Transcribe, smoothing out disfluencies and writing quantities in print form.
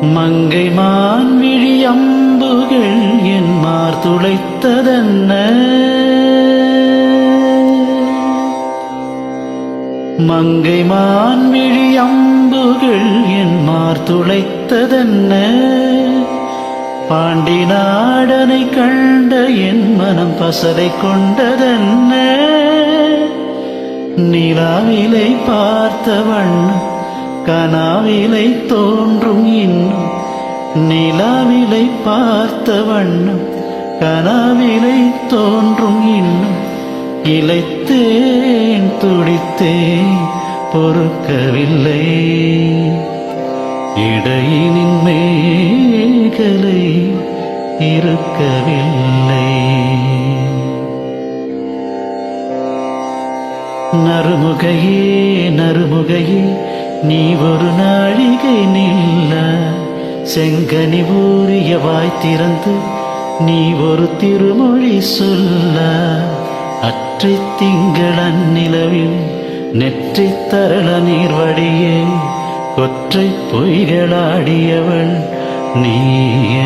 மங்கை மான் விழி அம்புகள் என் மார் துளைத்ததென்ன, மங்கை மான் விழி அம்புகள் என் மார் துளைத்ததென்ன, பாண்டி நாடனை கண்ட என் மனம் பசலை கொண்டதென்ன, நிலாவிலை பார்த்த வண்ணம் கனாவிலை தோன்றும் இன்னும், நிலாவிலை பார்த்த வண்ணம் கனாவிலை தோன்றும் இன்னும், இளைத்தேன் துடித்தேன் பொறுக்கவில்லை, இடையினின் மேகலை இருக்கவில்லை. நறுமுகையே நறுமுகையே நீ ஒரு நாழிகை நில்ல, செங்கனி ஊறிய வாய் திறந்து நீ ஒரு திருமொழி சொல்ல, அற்றை திங்கள் அந்நிலவில் நெற்றி தரள நீர்வடியே கொற்றை பொய்களாடியவள் நீய.